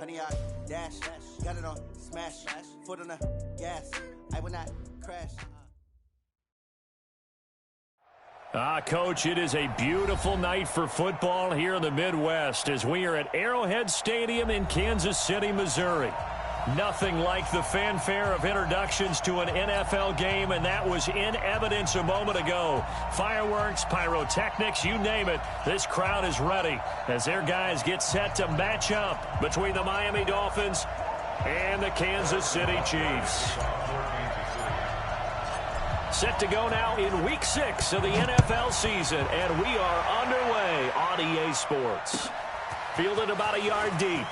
honey, I dash, got it on, smash, foot on the gas, I will not crash. Coach, it is a beautiful night for football here in the Midwest as we are at Arrowhead Stadium in Kansas City, Missouri. Nothing like the fanfare of introductions to an NFL game, and that was in evidence a moment ago. Fireworks, pyrotechnics, you name it. This crowd is ready as their guys get set to match up between the Miami Dolphins and the Kansas City Chiefs. Set to go now in Week 6 of the NFL season, and we are underway on EA Sports. Fielded about a yard deep.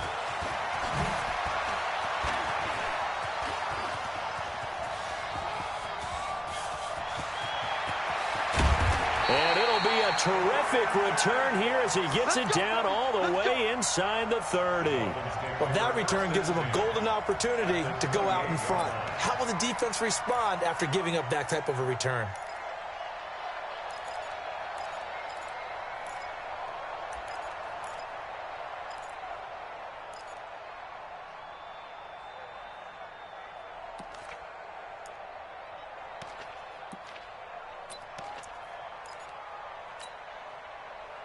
And it'll be a terrific return here as he gets it down all the way inside the 30. Well, that return gives him a golden opportunity to go out in front. How will the defense respond after giving up that type of a return?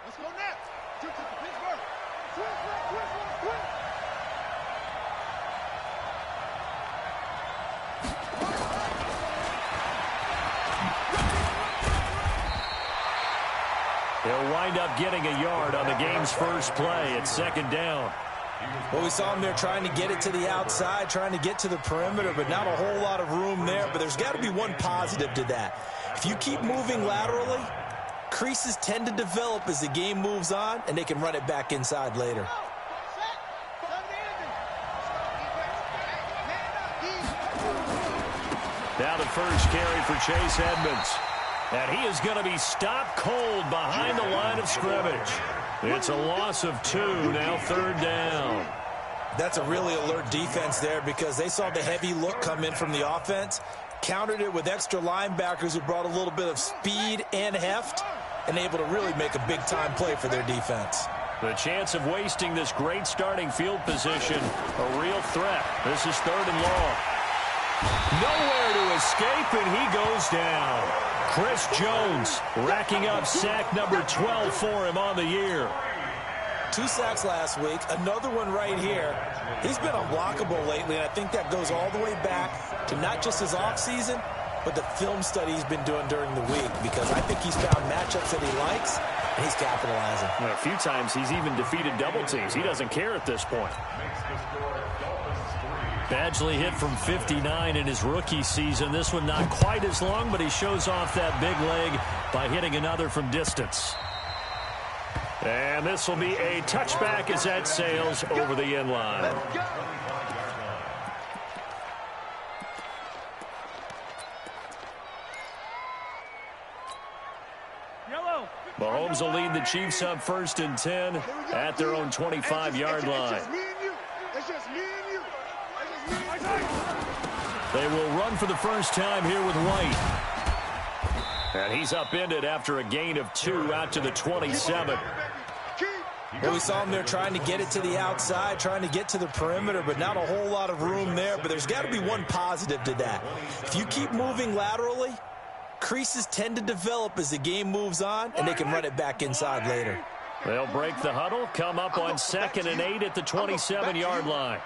Let's go next. Pittsburgh. Twist. He'll wind up getting a yard on the game's first play at second down. Well, we saw him there trying to get it to the outside, trying to get to the perimeter, but not a whole lot of room there. But there's got to be one positive to that. If you keep moving laterally, creases tend to develop as the game moves on, and they can run it back inside later. Now the first carry for Chase Edmonds. And he is going to be stopped cold behind the line of scrimmage. It's a loss of 2, now third down. That's a really alert defense there because they saw the heavy look come in from the offense, countered it with extra linebackers who brought a little bit of speed and heft, and able to really make a big-time play for their defense. The chance of wasting this great starting field position, a real threat. This is third and long. Nowhere to escape, and he goes down. Chris Jones racking up sack number 12 for him on the year. 2 sacks last week, another one right here. He's been unblockable lately, and I think that goes all the way back to not just his offseason, but the film study he's been doing during the week, because I think he's found matchups that he likes, and he's capitalizing. Well, a few times he's even defeated double teams. He doesn't care at this point. Badgley hit from 59 in his rookie season. This one not quite as long, but he shows off that big leg by hitting another from distance. And this will be a touchback as that sails over the end line. Mahomes will lead the Chiefs up 1st and 10 at their own 25-yard line. They will run for the first time here with White. And he's upended after a gain of 2 out to the 27. Well, we saw him there trying to get it to the outside, trying to get to the perimeter, but not a whole lot of room there. But there's got to be one positive to that. If you keep moving laterally, creases tend to develop as the game moves on, and they can run it back inside later. They'll break the huddle, come up on 2nd and 8 at the 27-yard line.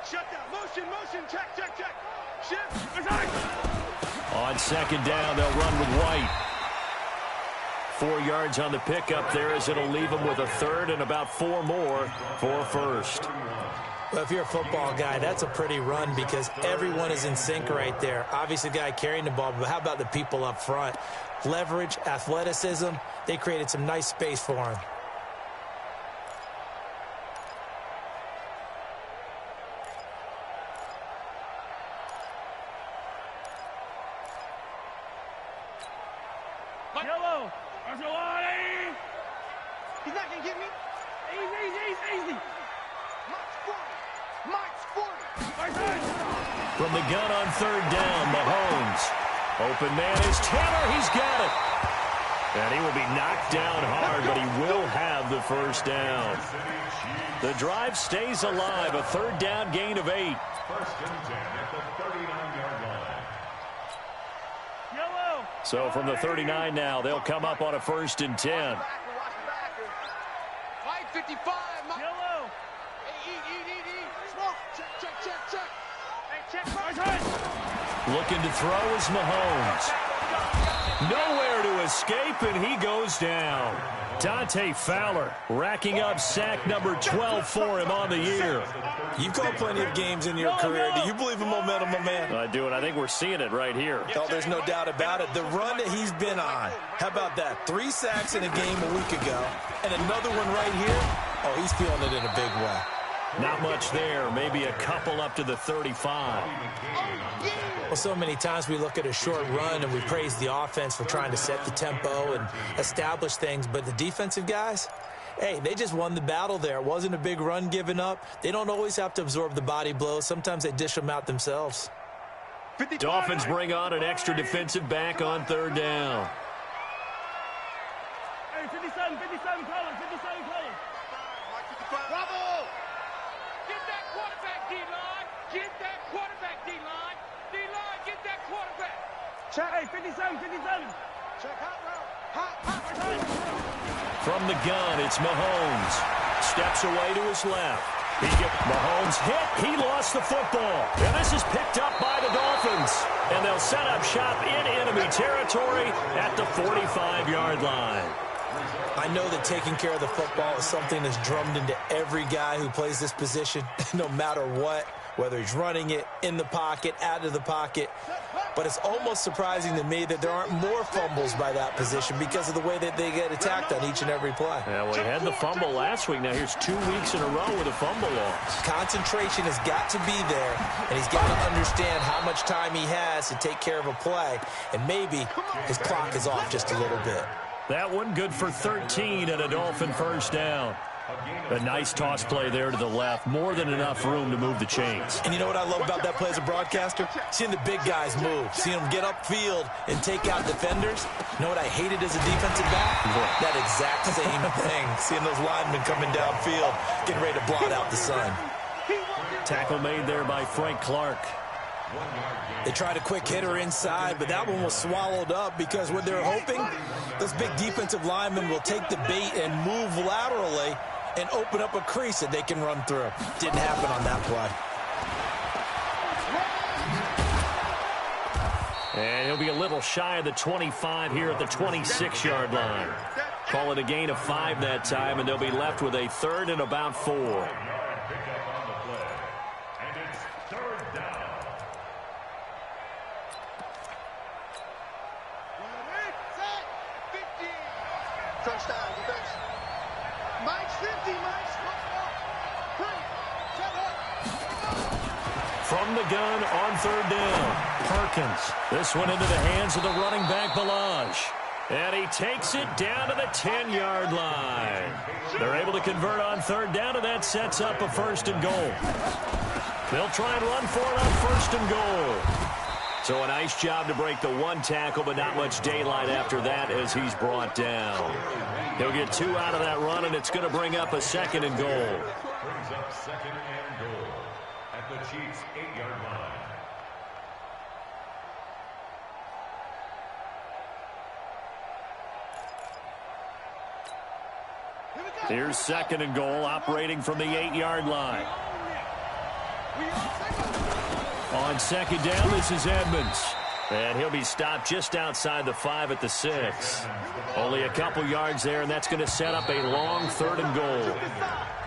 Shut down. Motion. Check. Shift. On 2nd down, they'll run with White. 4 yards on the pickup there as it'll leave them with a 3rd and about 4 more for 1st. Well, if you're a football guy, that's a pretty run because everyone is in sync right there. Obviously, the guy carrying the ball, but how about the people up front? Leverage, athleticism, they created some nice space for him. Yellow. He's not going to get me. Easy. March forward. From the gun on third down, Mahomes. Open man is Taylor. He's got it. And he will be knocked down hard, but he will have the first down. The drive stays alive. A third down gain of 8. First and 10 at the 39-yard line. So from the 39 now, they'll come up on a first and 10. 55. Yellow. Smoke. Check. Hey, check. Looking to throw is Mahomes. Nowhere to escape, and he goes down. Dante Fowler racking up sack number 12 for him on the year. You've called plenty of games in your career. Do you believe in momentum, my man? I do, and I think we're seeing it right here. Oh, there's no doubt about it. The run that he's been on. How about that? 3 sacks in a game a week ago, and another one right here. Oh, he's feeling it in a big way. Not much there. Maybe a couple up to the 35. Well, so many times we look at a short run and we praise the offense for trying to set the tempo and establish things, but the defensive guys, hey, they just won the battle there. It wasn't a big run given up. They don't always have to absorb the body blows. Sometimes they dish them out themselves. Dolphins bring on an extra defensive back on third down. Hey, 57, color. Bravo! Get that quarterback, D-line. Get that quarterback, D-line. D-line, get that quarterback. Check. Hey, 57. Check hot route. Hot. From the gun, it's Mahomes. Steps away to his left. Mahomes hit. He lost the football. And this is picked up by the Dolphins. And they'll set up shop in enemy territory at the 45-yard line. I know that taking care of the football is something that's drummed into every guy who plays this position, no matter what, whether he's running it, in the pocket, out of the pocket. But it's almost surprising to me that there aren't more fumbles by that position because of the way that they get attacked on each and every play. Yeah, well, he had the fumble last week. Now here's 2 weeks in a row with a fumble loss. Concentration has got to be there, and he's got to understand how much time he has to take care of a play, and maybe his clock is off just a little bit. That one good for 13 and a Dolphin first down. A nice toss play there to the left. More than enough room to move the chains. And you know what I love about that play as a broadcaster? Seeing the big guys move. Seeing them get upfield and take out defenders. You know what I hated as a defensive back? That exact same thing. Seeing those linemen coming downfield, getting ready to blot out the sun. Tackle made there by Frank Clark. They tried a quick hitter inside, but that one was swallowed up because what they're hoping, those big defensive linemen will take the bait and move laterally and open up a crease that they can run through. Didn't happen on that play. And he'll be a little shy of the 25 here at the 26-yard line. Call it a gain of 5 that time, and they'll be left with a third and about 4. Touchdown, defense. Mike's 50, Mike's. From the gun on third down, Perkins. This one into the hands of the running back, Balaj. And he takes it down to the 10-yard line. They're able to convert on third down, and that sets up a first and goal. They'll try and run for it on first and goal. So a nice job to break the one tackle, but not much daylight after that as he's brought down. He'll get 2 out of that run, and it's going to bring up a second and goal. Brings up second and goal at the Chiefs' 8-yard line. Here's second and goal, operating from the 8-yard line. On second down, this is Edmonds. And he'll be stopped just outside the 5 at the 6. Only a couple yards there, and that's going to set up a long third and goal.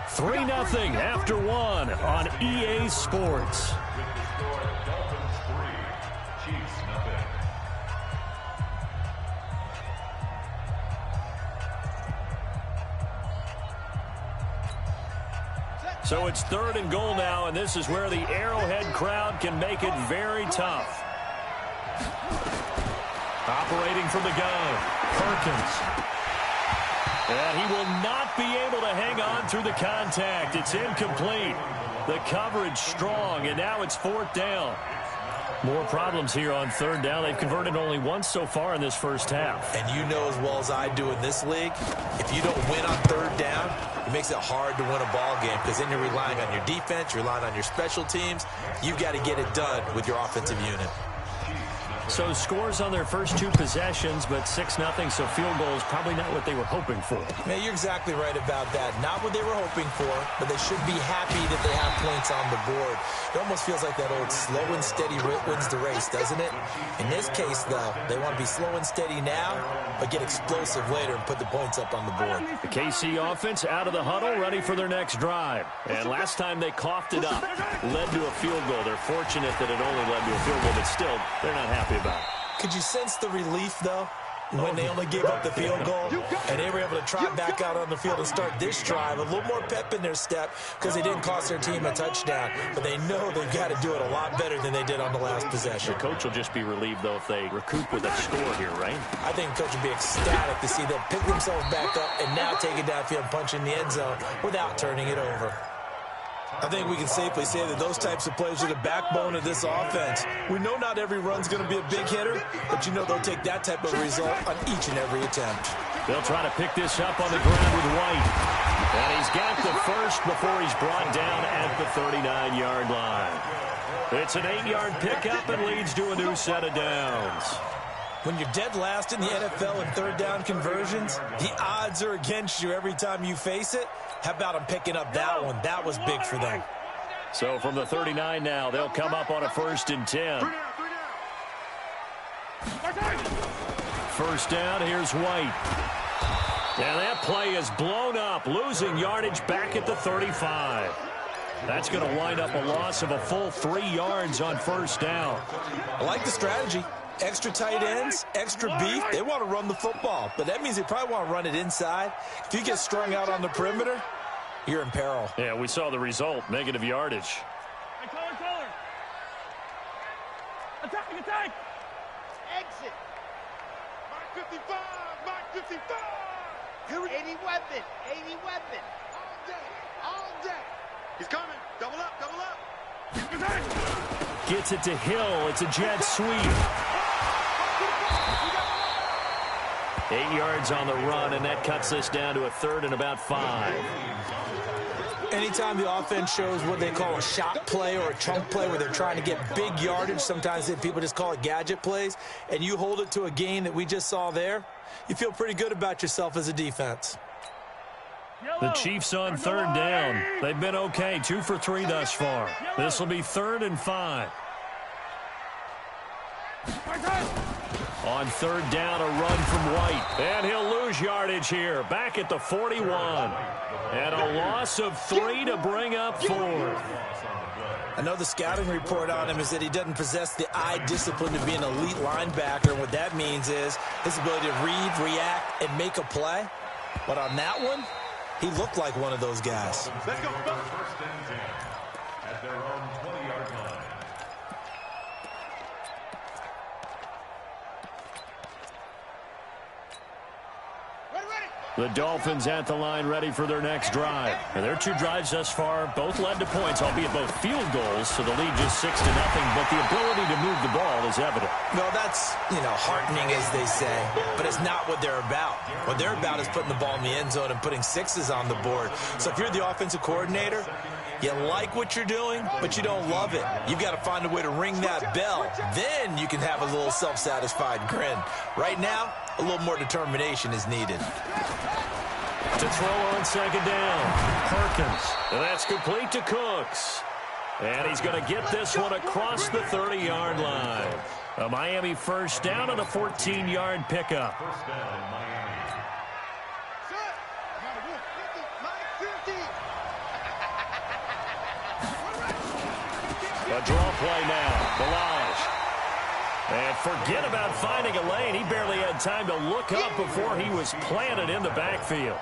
3-0 after 1 on EA Sports. So it's third and goal now, and this is where the Arrowhead crowd can make it very tough. Operating from the gun, Perkins. And he will not be able to hang on through the contact. It's incomplete. The coverage strong, and now it's 4th down. More problems here on 3rd down. They've converted only once so far in this first half. And you know as well as I do in this league, if you don't win on 3rd down, it makes it hard to win a ball game because then you're relying on your defense, you're relying on your special teams. You've got to get it done with your offensive unit. So scores on their first 2 possessions, but 6-0, so field goal is probably not what they were hoping for. Man, you're exactly right about that. Not what they were hoping for, but they should be happy that they have points on the board. It almost feels like that old slow and steady wins the race, doesn't it? In this case, though, they want to be slow and steady now, but get explosive later and put the points up on the board. The KC offense out of the huddle, ready for their next drive. And last time they coughed it up, led to a field goal. They're fortunate that it only led to a field goal, but still, they're not happy about it. Could you sense the relief, though, when they only gave up the field goal and they were able to trot back out on the field and start this drive? A little more pep in their step because they didn't cost their team a touchdown, but they know they've got to do it a lot better than they did on the last possession. The coach will just be relieved, though, if they recoup with a score here, right? I think the coach will be ecstatic to see them pick themselves back up and now take it downfield and punch in the end zone without turning it over. I think we can safely say that those types of plays are the backbone of this offense. We know not every run's going to be a big hitter, but you know they'll take that type of result on each and every attempt. They'll try to pick this up on the ground with White. And he's got the first before he's brought down at the 39-yard line. It's an 8-yard pickup and leads to a new set of downs. When you're dead last in the NFL in 3rd down conversions, the odds are against you every time you face it. How about them picking up that one? That was big for them. So from the 39 now, they'll come up on a 1st and 10. 1st down, here's White. And that play is blown up, losing yardage back at the 35. That's going to wind up a loss of a full 3 yards on 1st down. I like the strategy. Extra tight ends, extra beef. They want to run the football, but that means they probably want to run it inside. If you get strung out on the perimeter, you're in peril. Yeah, we saw the result, negative yardage. Hey, color. Attack. Exit. Mark 55. Mark 55. Here we 80 weapon. All day. He's coming. Double up. Gets it to Hill. It's a jet sweep. 8 yards on the run, and that cuts this down to a 3rd and about 5. Anytime the offense shows what they call a shot play or a chunk play where they're trying to get big yardage, sometimes people just call it gadget plays, and you hold it to a gain that we just saw there, you feel pretty good about yourself as a defense. The Chiefs on 3rd down. They've been okay, 2 for 3 thus far. This will be 3rd and 5. On 3rd down, a run from White. And he'll lose yardage here, back at the 41. And a loss of 3 to bring up 4th. I know the scouting report on him is that he doesn't possess the eye discipline to be an elite linebacker. And what that means is his ability to read, react, and make a play. But on that one, he looked like one of those guys. Let's go. 1st and 10 at their own 20-yard line. The Dolphins at the line ready for their next drive. And their 2 drives thus far both led to points, albeit both field goals, so the lead just 6-0, but the ability to move the ball is evident. Well, that's, heartening, as they say, but it's not what they're about. What they're about is putting the ball in the end zone and putting 6s on the board. So if you're the offensive coordinator, you like what you're doing, but you don't love it. You've got to find a way to ring that bell. Then you can have a little self-satisfied grin. Right now, a little more determination is needed. To throw on 2nd down, Perkins. And that's complete to Cooks. And he's going to get this one across the 30-yard line. A Miami 1st down and a 14-yard pickup. 1st down, Miami. A draw play now. Balaj. And forget about finding a lane. He barely had time to look up before he was planted in the backfield.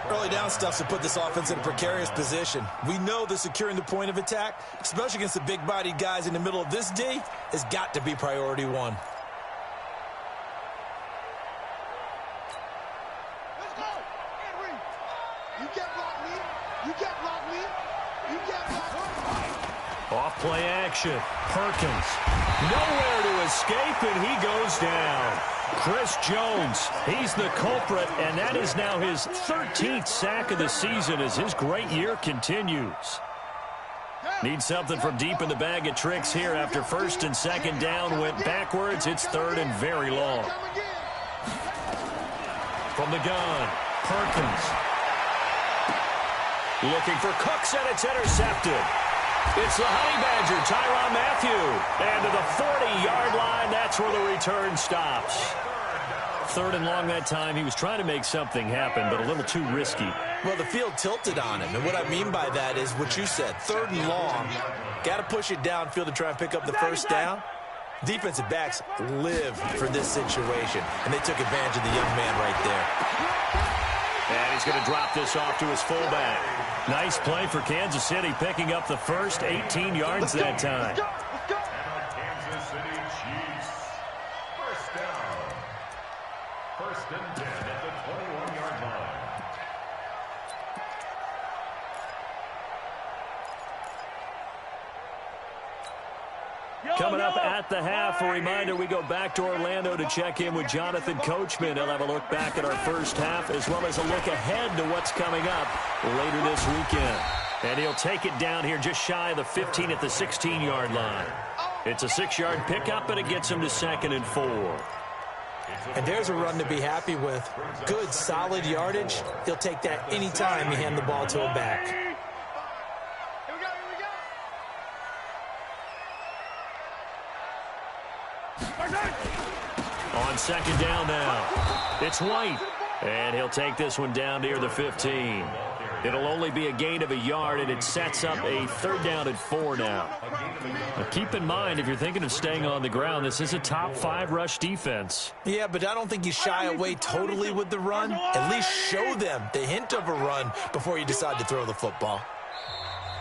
Early down stuff to put this offense in a precarious position. We know that securing the point of attack, especially against the big-bodied guys in the middle of this D, has got to be priority 1. Let's go. Henry. You can't block me. Off play action. Perkins. Nowhere to escape, and he goes down. Chris Jones, he's the culprit, and that is now his 13th sack of the season as his great year continues. Need something from deep in the bag of tricks here after first and second down went backwards. It's third and very long. From the gun, Perkins. Looking for Cooks, and it's intercepted. It's the Honey Badger, Tyrann Mathieu. And to the 40-yard line, that's where the return stops. Third and long that time. He was trying to make something happen, but a little too risky. Well, the field tilted on him, and what I mean by that is what you said. Third and long, got to push it downfield to try and pick up the first down. Defensive backs live for this situation, and they took advantage of the young man right there. And he's going to drop this off to his fullback. Nice play for Kansas City, picking up the first 18 yards that time. Kansas City Chiefs. First down. First and 10 at the 21-yard line. Coming up at the half, a reminder, we go back to Orlando to check in with Jonathan Coachman. He'll have a look back at our first half as well as a look ahead to what's coming up later this weekend. And he'll take it down here just shy of the 15 at the 16-yard line. It's a 6-yard pickup, and it gets him to 2nd and 4. And there's a run to be happy with. Good, solid yardage. He'll take that anytime you hand the ball to a back. On second down now, it's White. And he'll take this one down near the 15. It'll only be a gain of a yard, and it sets up a 3rd down and 4 now. Now keep in mind, if you're thinking of staying on the ground, this is a top 5 rush defense. Yeah, but I don't think you shy away totally with the run. At least show them the hint of a run before you decide to throw the football.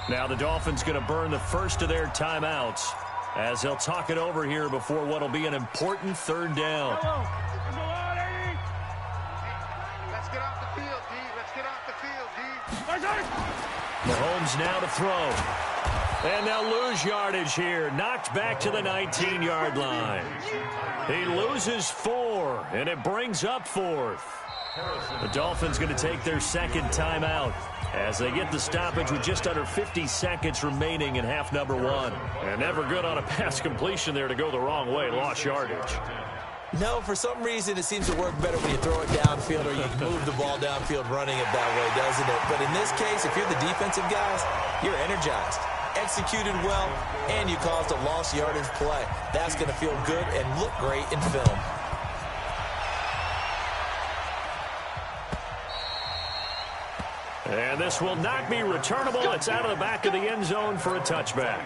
Now the Dolphins going to burn the first of their timeouts as they'll talk it over here before what will be an important 3rd down. Let's get off the field, D. Let's get off the field, D. Mahomes now to throw. And they'll lose yardage here. Knocked back to the 19-yard line. He loses 4, and it brings up 4th. The Dolphins going to take their 2nd timeout as they get the stoppage with just under 50 seconds remaining in half number 1. And never good on a pass completion there to go the wrong way. Lost yardage. No, for some reason it seems to work better when you throw it downfield or you move the ball downfield running it that way, doesn't it? But in this case, if you're the defensive guys, you're energized, executed well, and you caused a lost yardage play. That's going to feel good and look great in film. And this will not be returnable. It's out of the back of the end zone for a touchback.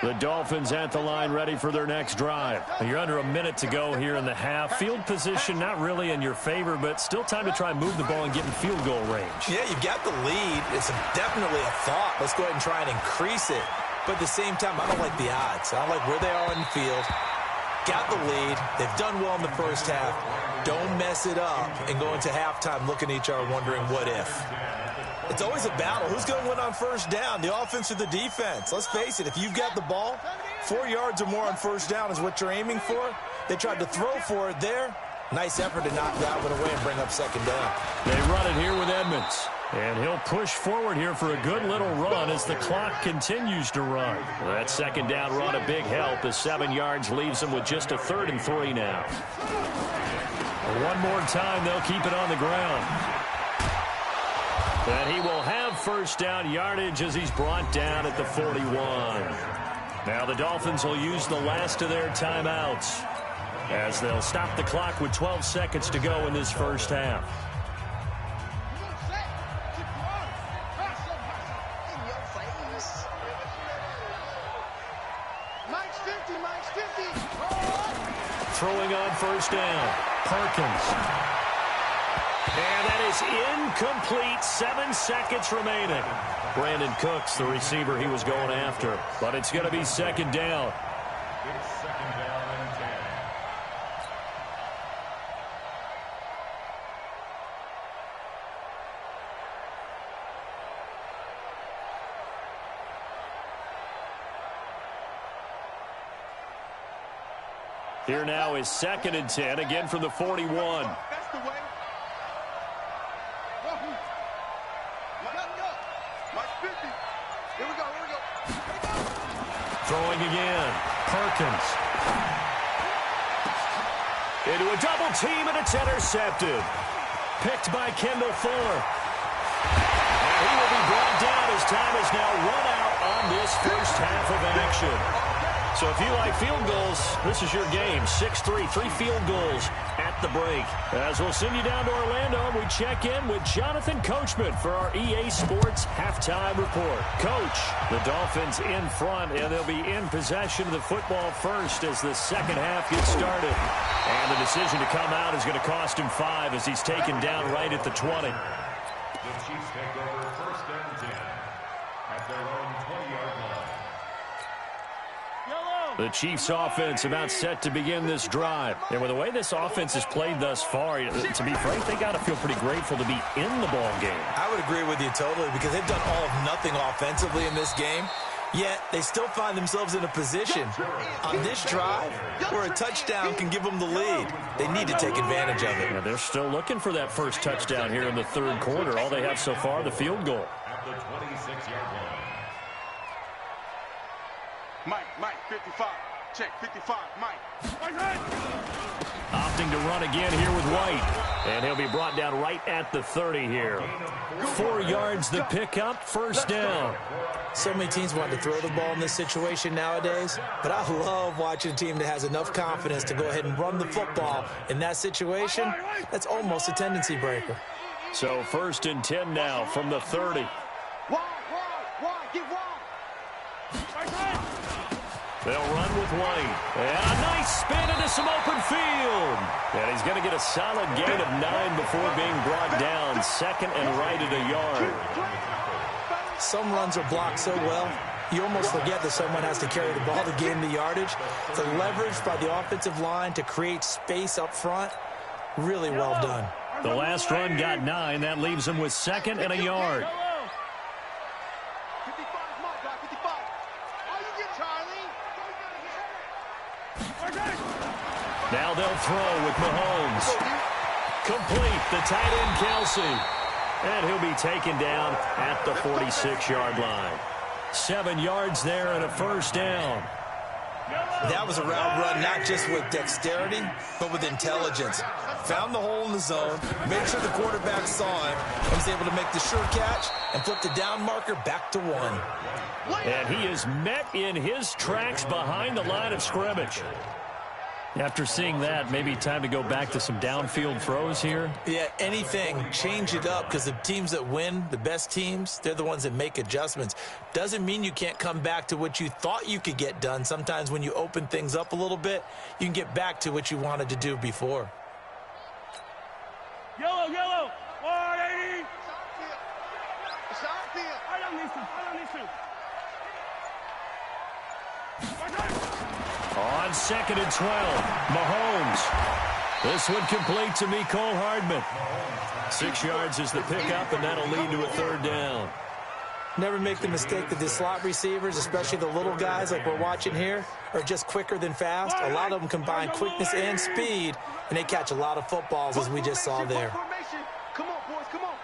The Dolphins at the line ready for their next drive. You're under a minute to go here in the half. Field position not really in your favor, but still time to try and move the ball and get in field goal range. Yeah, you've got the lead. It's definitely a thought. Let's go ahead and try and increase it. But at the same time, I don't like the odds. I don't like where they are in the field. Got the lead. They've done well in the first half. Don't mess it up and go into halftime looking at each other wondering what if. It's always a battle. Who's going to win on first down, the offense or the defense? Let's face it, if you've got the ball, 4 yards or more on first down is what you're aiming for. They tried to throw for it there. Nice effort to knock that one away and bring up second down. They run it here with Edmonds. And he'll push forward here for a good little run as the clock continues to run. That second down run a big help as 7 yards leaves him with just a 3rd and 3 now. One more time, they'll keep it on the ground. And he will have first down yardage as he's brought down at the 41. Now the Dolphins will use the last of their timeouts as they'll stop the clock with 12 seconds to go in this first half. Throwing on first down, Perkins. And that is incomplete. 7 seconds remaining. Brandon Cooks, the receiver he was going after. But it's going to be second down. It's second down and 10. Here now is 2nd and 10, again from the 41. That's the way. Mike 50. Here we go. Throwing again. Perkins. Into a double team, and it's intercepted. Picked by Kendall Fuller. And he will be brought down as time is now run out on this first half of action. So if you like field goals, this is your game. 6-3, 3 field goals at the break. As we'll send you down to Orlando, and we check in with Jonathan Coachman for our EA Sports Halftime Report. Coach, the Dolphins in front, and they'll be in possession of the football first as the second half gets started. And the decision to come out is going to cost him 5 as he's taken down right at the 20. The Chiefs take over 1st and 10 at their own 20-yard line. The Chiefs offense about set to begin this drive. And with the way this offense has played thus far, to be frank, they got to feel pretty grateful to be in the ball game. I would agree with you totally because they've done all of nothing offensively in this game, yet they still find themselves in a position on this drive where a touchdown can give them the lead. They need to take advantage of it. Yeah, they're still looking for that first touchdown here in the 3rd quarter. All they have so far, the field goal. At the 26-yard line. Mike, 55. Check, 55, Mike. Opting to run again here with White. And he'll be brought down right at the 30 here. 4 yards the pickup, 1st down. So many teams want to throw the ball in this situation nowadays, but I love watching a team that has enough confidence to go ahead and run the football. In that situation, that's almost a tendency breaker. So 1st and 10 now from the 30. Wide, get wide. They'll run with White. And a nice spin into some open field. And he's going to get a solid gain of 9 before being brought down. 2nd and right at a yard. Some runs are blocked so well, you almost forget that someone has to carry the ball to gain the yardage. The leverage by the offensive line to create space up front, really well done. The last run got 9. That leaves him with 2nd and a yard. Now they'll throw with Mahomes. Complete, the tight end Kelsey. And he'll be taken down at the 46-yard line. 7 yards there and a 1st down. That was a route run not just with dexterity, but with intelligence. Found the hole in the zone, made sure the quarterback saw him, and was able to make the sure catch and flip the down marker back to 1. And he is met in his tracks behind the line of scrimmage. After seeing that, maybe time to go back to some downfield throws here. Yeah, anything. Change it up because the teams that win, the best teams, they're the ones that make adjustments. Doesn't mean you can't come back to what you thought you could get done. Sometimes when you open things up a little bit, you can get back to what you wanted to do before. Yellow, 180. On 2nd and 12, Mahomes. This one complete to Mecole Hardman. 6 yards is the pickup, and that'll lead to a 3rd down. Never make the mistake that the slot receivers, especially the little guys like we're watching here, are just quicker than fast. A lot of them combine quickness and speed, and they catch a lot of footballs, as we just saw there. Come on, boys, come on.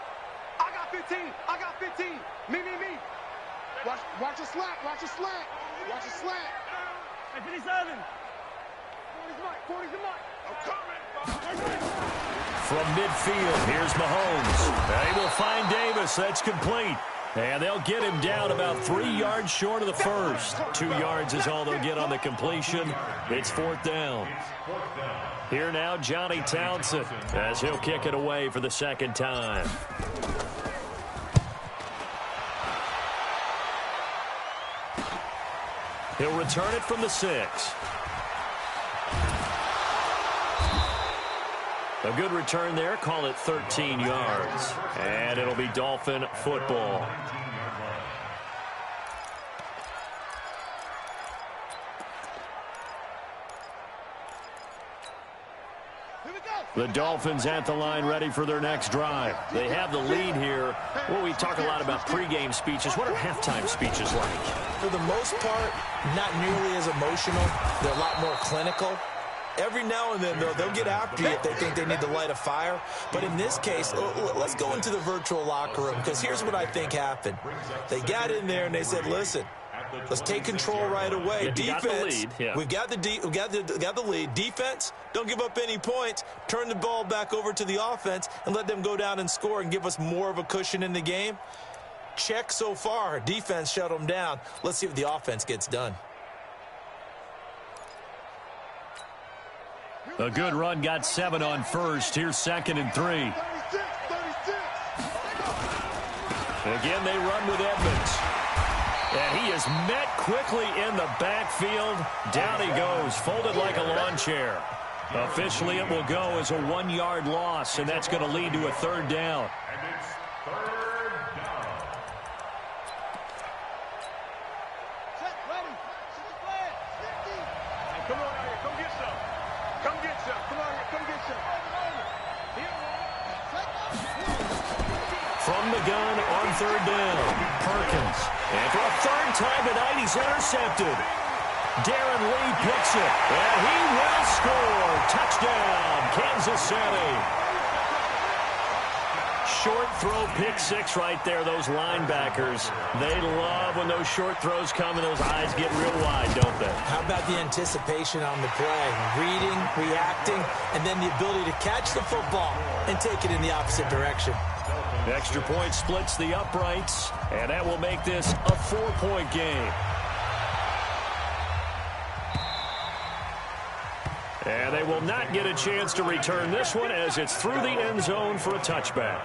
I got 15. Me. Watch your slant. Watch your slant. Hey, 57. 40's the mic. I'm coming. From midfield, here's Mahomes. They will find Davis. That's complete. And they'll get him down about 3 yards short of the first. 2 yards is all they'll get on the completion. It's 4th down. Here now, Johnny Townsend, as he'll kick it away for the 2nd time. He'll return it from the 6. A good return there. Call it 13 yards. And it'll be Dolphin football. The Dolphins at the line ready for their next drive. They have the lead here. Well, we talk a lot about pregame speeches. What are halftime speeches like? For the most part, not nearly as emotional. They're a lot more clinical. Every now and then, though, they'll get after you if they think they need to light a fire. But in this case, let's go into the virtual locker room, because here's what I think happened. They got in there and they said, listen, let's take control right away. Defense, we've got the lead. Defense, don't give up any points. Turn the ball back over to the offense and let them go down and score and give us more of a cushion in the game. Check so far. Defense shut them down. Let's see if the offense gets done. A good run got 7 on first. Here's 2nd and 3. Again, they run with Edmonds. And he is met quickly in the backfield. Down he goes, folded like a lawn chair. Officially, it will go as a 1-yard loss, and that's going to lead to a 3rd down. And it's 3rd down. Come on out here. Come get some. Come get some. Come on here. Come get some. From the gun on 3rd down, Perkins. And for a 3rd time tonight, he's intercepted. Darren Lee picks it, and he will score. Touchdown, Kansas City. Short throw, pick 6 right there, those linebackers. They love when those short throws come and those eyes get real wide, don't they? How about the anticipation on the play? Reading, reacting, and then the ability to catch the football and take it in the opposite direction. Extra point splits the uprights, and that will make this a 4-point game. And they will not get a chance to return this one as it's through the end zone for a touchback.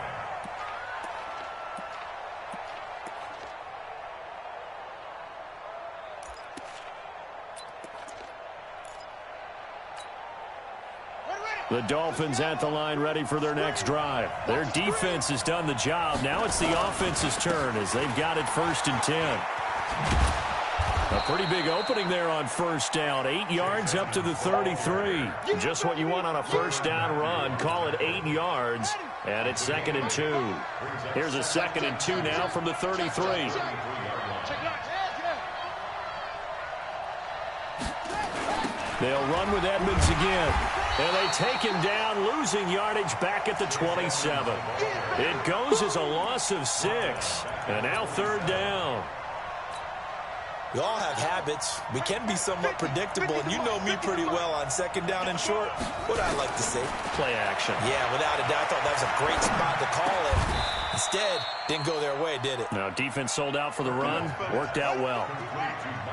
The Dolphins at the line ready for their next drive. Their defense has done the job. Now it's the offense's turn as they've got it 1st and 10. A pretty big opening there on 1st down. 8 yards up to the 33. Just what you want on a 1st down run. Call it 8 yards. And it's 2nd and 2. Here's a 2nd and 2 now from the 33. They'll run with Edmonds again. And they take him down, losing yardage back at the 27. It goes as a loss of 6. And now 3rd down. We all have habits. We can be somewhat predictable, and you know me pretty well on 2nd down and short. What I like to see. Play action. Yeah, without a doubt. I thought that was a great spot to call it. Instead, didn't go their way, did it? Now, defense sold out for the run. Worked out well.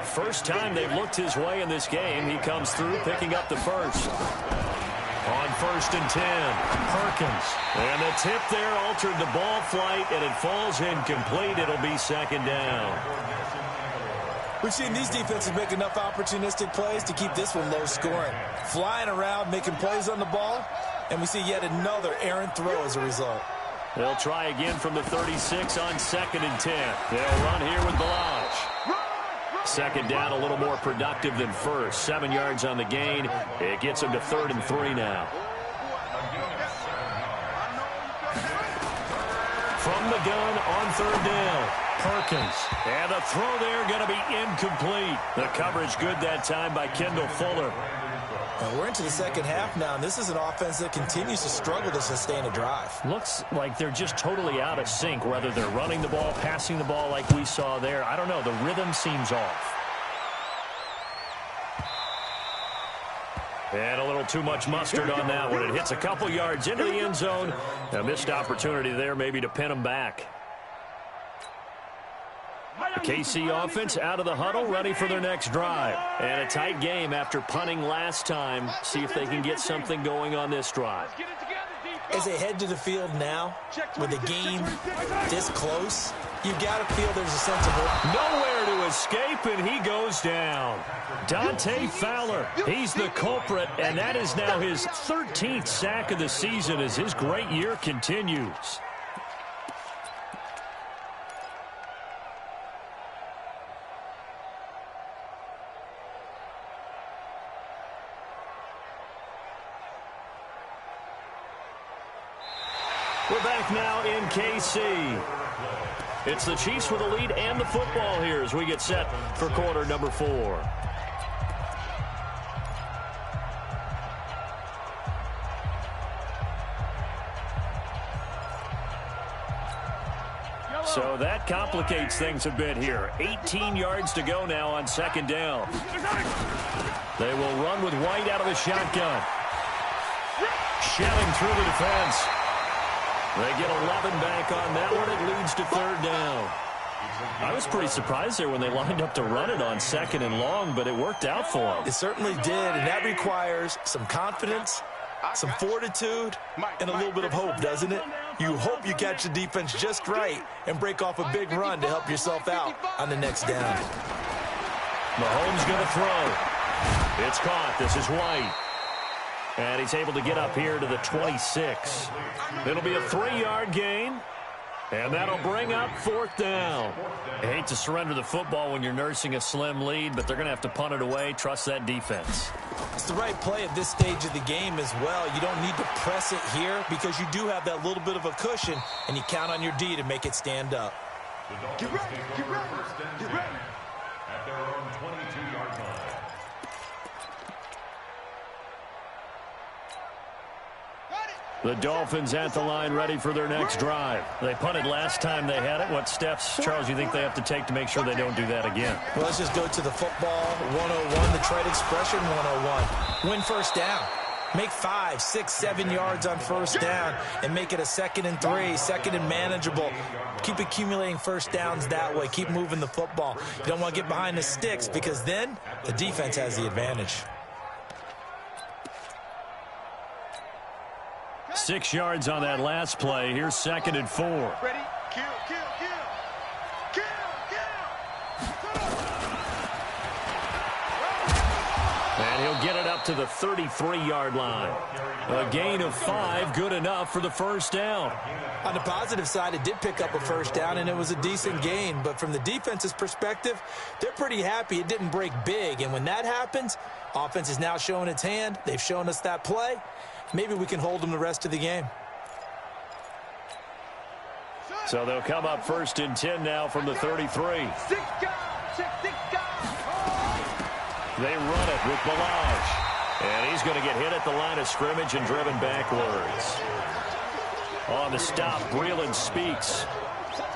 First time they've looked his way in this game. He comes through, picking up the first. On 1st and 10, Perkins. And the tip there altered the ball flight, and it falls incomplete. It'll be 2nd down. We've seen these defenses make enough opportunistic plays to keep this one low scoring. Flying around, making plays on the ball, and we see yet another errant throw as a result. They'll try again from the 36 on 2nd and 10. They'll run here with Balaj. 2nd down, a little more productive than 1st. 7 yards on the gain. It gets them to 3rd and 3 now. From the gun on 3rd down, Perkins. And the throw there going to be incomplete. The coverage good that time by Kendall Fuller. Well, we're into the 2nd half now, and this is an offense that continues to struggle to sustain a drive. Looks like they're just totally out of sync, whether they're running the ball, passing the ball like we saw there. I don't know. The rhythm seems off. And a little too much mustard on that one. It hits a couple yards into the end zone. A missed opportunity there maybe to pin them back. The KC offense out of the huddle, ready for their next drive. And a tight game after punting last time. See if they can get something going on this drive. As they head to the field now, with the game this close, you've got to feel there's a sense of hope. Nowhere to escape, and he goes down. Dante Fowler, he's the culprit, and that is now his 13th sack of the season as his great year continues. We're back now in KC. It's the Chiefs with the lead and the football here as we get set for quarter number 4. So that complicates things a bit here. 18 yards to go now on second down. They will run with White out of the shotgun. Shelling through the defense. They get 11 back on that one. It leads to third down. I was pretty surprised there when they lined up to run it on second and long, but it worked out for them. It certainly did, and that requires some confidence, some fortitude, and a little bit of hope, doesn't it? You hope you catch the defense just right and break off a big run to help yourself out on the next down. Mahomes going to throw. It's caught. This is White. And he's able to get up here to the 26. It'll be a 3-yard gain. And that'll bring up fourth down. I hate to surrender the football when you're nursing a slim lead, but they're going to have to punt it away. Trust that defense. It's the right play at this stage of the game as well. You don't need to press it here because you do have that little bit of a cushion, and you count on your D to make it stand up. Get ready, get ready, get ready. At their own 22-yard line. The Dolphins at the line ready for their next drive. They punted last time they had it. What steps, Charles, you think they have to take to make sure they don't do that again? Well, let's just go to the football 101, the trade expression 101. Win first down. Make 5, 6, 7 yards on first down and make it a 2nd and 3, 2nd and manageable. Keep accumulating first downs that way. Keep moving the football. You don't want to get behind the sticks because then the defense has the advantage. 6 yards on that last play. Here's 2nd and 4. Ready? Kill, kill, kill. Kill, kill. And he'll get it up to the 33-yard line. A gain of 5, good enough for the first down. On the positive side, it did pick up a first down, and it was a decent gain. But from the defense's perspective, they're pretty happy it didn't break big. And when that happens, offense is now showing its hand. They've shown us that play. Maybe we can hold them the rest of the game. So they'll come up 1st and 10 now from the 33. They run it with Balaj. And he's going to get hit at the line of scrimmage and driven backwards. On the stop, Breeland speaks.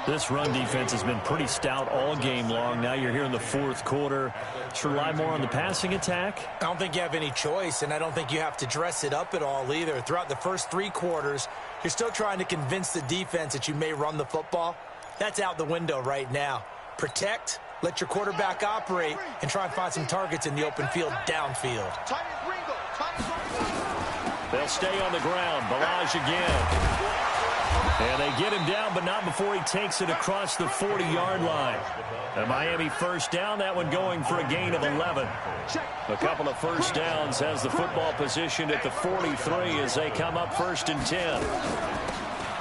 This run defense has been pretty stout all game long. Now you're here in the fourth quarter. Should rely more on the passing attack? I don't think you have any choice, and I don't think you have to dress it up at all either. Throughout the first 3 quarters, you're still trying to convince the defense that you may run the football. That's out the window right now. Protect, let your quarterback operate, and try and find some targets in the open field downfield. They'll stay on the ground. Balaj again. And they get him down, but not before he takes it across the 40-yard line. A Miami first down, that one going for a gain of 11. A couple of first downs has the football positioned at the 43 as they come up 1st and 10.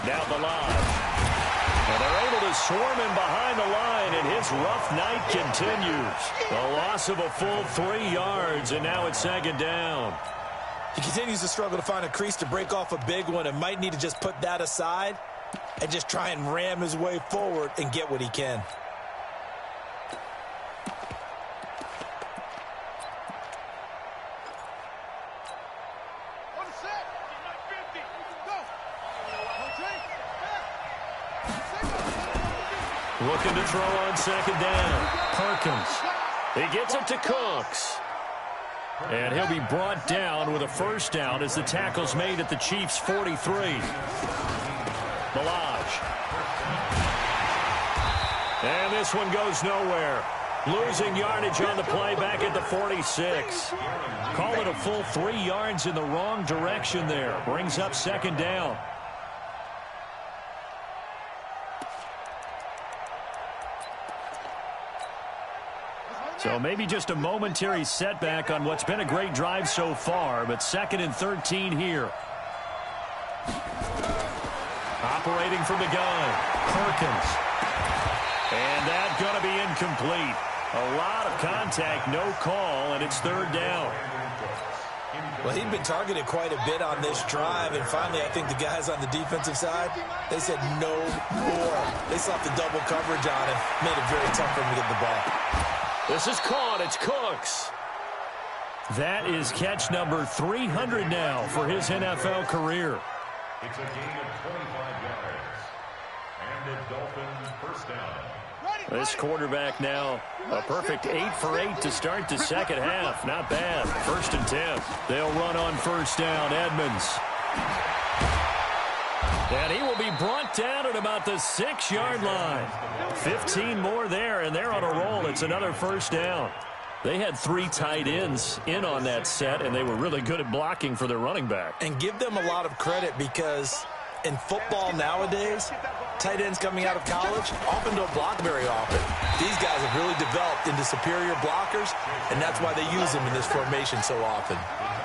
Now Balaj. And they're able to swarm him behind the line, and his rough night continues. A loss of a full 3 yards, and now it's 2nd down. He continues to struggle to find a crease to break off a big one and might need to just put that aside and just try and ram his way forward and get what he can. Looking to throw on 2nd down. Perkins. He gets it to Cooks. And he'll be brought down with a first down as the tackle's made at the Chiefs' 43. Balaj. And this one goes nowhere. Losing yardage on the play back at the 46. Call it a full 3 yards in the wrong direction there. Brings up 2nd down. So maybe just a momentary setback on what's been a great drive so far, but 2nd and 13 here. Operating from the gun, Perkins. And that's going to be incomplete. A lot of contact, no call, and it's 3rd down. Well, he'd been targeted quite a bit on this drive, and finally I think the guys on the defensive side, they said no more. They slapped the double coverage on him, made it very tough for him to get the ball. This is caught. It's Cooks. That is catch number 300 now for his NFL career. It's a gain of 25 yards. And the Dolphins first down. This quarterback now a perfect 8 for 8 to start the second half. Not bad. 1st and 10. They'll run on first down. Edmonds. And he will be brought down at about the 6-yard line. 15 more there, and they're on a roll. It's another first down. They had 3 tight ends in on that set, and they were really good at blocking for their running back. And give them a lot of credit because in football nowadays, tight ends coming out of college often don't block very often. These guys have really developed into superior blockers, and that's why they use them in this formation so often.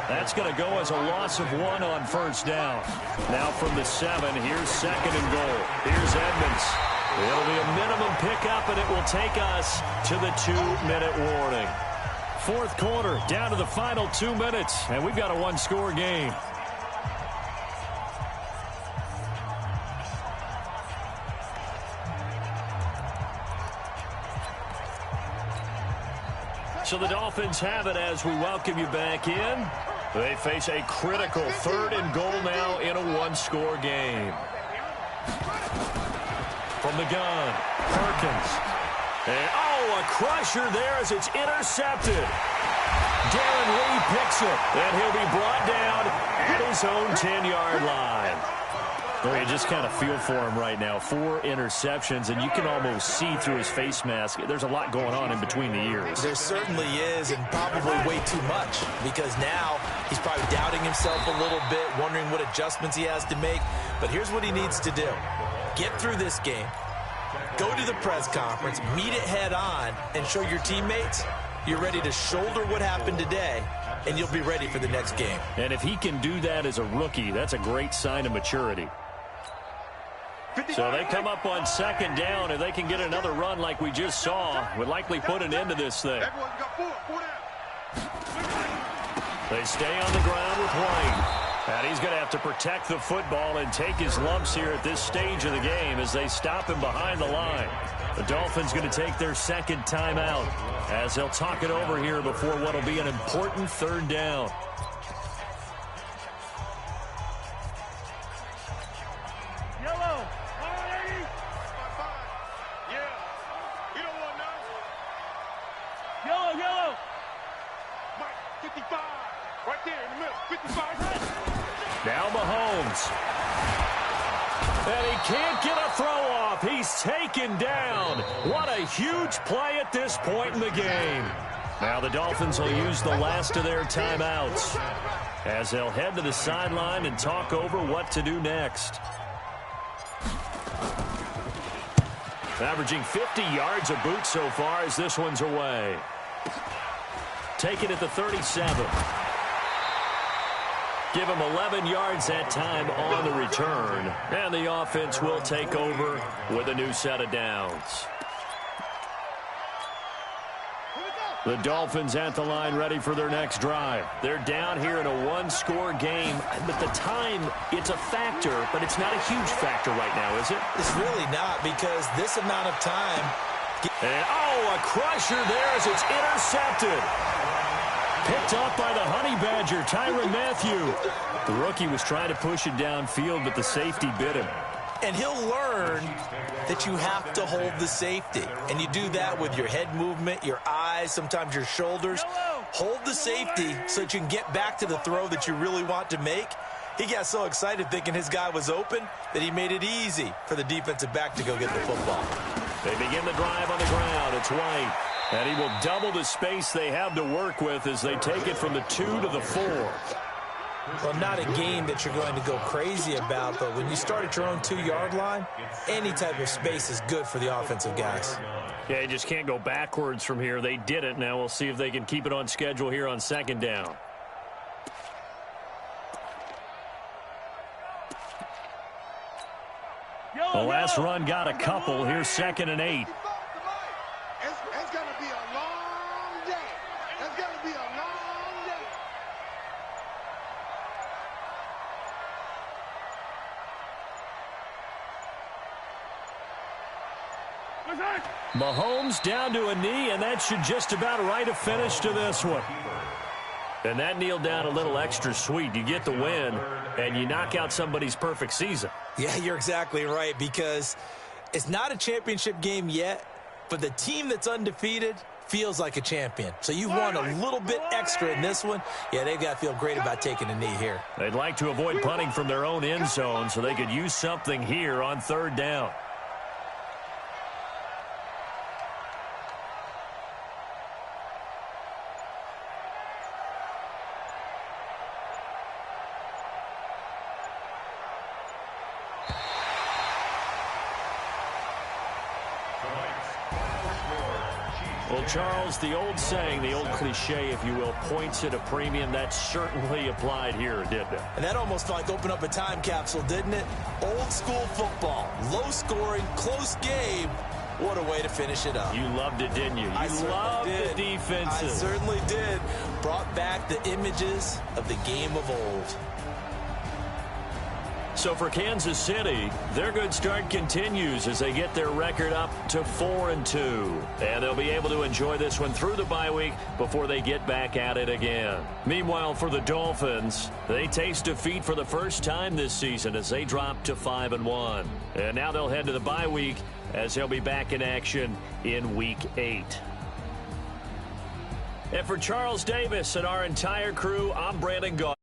That's going to go as a loss of 1 on first down. Now from the 7, here's 2nd and goal. Here's Edmonds. It'll be a minimum pickup, and it will take us to the 2-minute warning. 4th quarter, down to the final 2 minutes, and we've got a 1-score game. So the Dolphins have it as we welcome you back in. They face a critical 3rd and goal now in a 1-score game. From the gun, Perkins. And, a crusher there as it's intercepted. Darren Lee picks it, and he'll be brought down at his own 10-yard line. Well, you just kind of feel for him right now. 4 interceptions, and you can almost see through his face mask. There's a lot going on in between the ears. There certainly is, and probably way too much, because now he's probably doubting himself a little bit, wondering what adjustments he has to make. But here's what he needs to do. Get through this game. Go to the press conference, meet it head on, and show your teammates you're ready to shoulder what happened today, and you'll be ready for the next game. And if he can do that as a rookie, that's a great sign of maturity. So they come up on 2nd down, and they can get another run like we just saw. Would likely put an end to this thing. They stay on the ground with White. And he's going to have to protect the football and take his lumps here at this stage of the game as they stop him behind the line. The Dolphins going to take their 2nd timeout as they'll talk it over here before what will be an important 3rd down. Yellow. 180. Yeah. You don't want none. Yellow. Mike, 55. Right there in the middle. 55. Now Mahomes. And he can't get a throw off. He's taken down. What a huge play at this point in the game. Now the Dolphins will use the last of their timeouts as they'll head to the sideline and talk over what to do next. Averaging 50 yards a boot so far as this one's away. Take it at the 37. Give him 11 yards that time on the return. And the offense will take over with a new set of downs. The Dolphins at the line ready for their next drive. They're down here in a 1-score game. But the time, it's a factor, but it's not a huge factor right now, is it? It's really not, because this amount of time. And, a crusher there as it's intercepted. Picked up by the Honey Badger, Tyrann Mathieu. The rookie was trying to push it downfield, but the safety bit him. And he'll learn that you have to hold the safety. And you do that with your head movement, your eyes, sometimes your shoulders. Hold the safety so that you can get back to the throw that you really want to make. He got so excited thinking his guy was open that he made it easy for the defensive back to go get the football. They begin the drive on the ground. It's White. And he will double the space they have to work with as they take it from the 2 to the 4. Well, not a game that you're going to go crazy about, but when you start at your own 2-yard line, any type of space is good for the offensive guys. Yeah, you just can't go backwards from here. They did it. Now we'll see if they can keep it on schedule here on 2nd down. The last run got a couple. Here's 2nd and 8. It's going to be a long day. It's going to be a long day. Mahomes down to a knee, and that should just about write a finish to this one. And that kneel down a little extra sweet. You get the win, and you knock out somebody's perfect season. Yeah, you're exactly right, because It's not a championship game yet, but the team that's undefeated feels like a champion. So you want a little bit extra in this one. Yeah, they've got to feel great about taking a knee here. They'd like to avoid punting from their own end zone so they could use something here on 3rd down. Well, Charles, the old saying, the old cliche, if you will, points at a premium. That certainly applied here, didn't it? And that almost like opened up a time capsule, didn't it? Old school football, low scoring, close game. What a way to finish it up. You loved it, didn't you? You loved the defenses. I certainly did. Brought back the images of the game of old. So for Kansas City, their good start continues as they get their record up to 4-2. And they'll be able to enjoy this one through the bye week before they get back at it again. Meanwhile, for the Dolphins, they taste defeat for the first time this season as they drop to 5-1. And now they'll head to the bye week as they'll be back in action in Week 8. And for Charles Davis and our entire crew, I'm Brandon Gaw.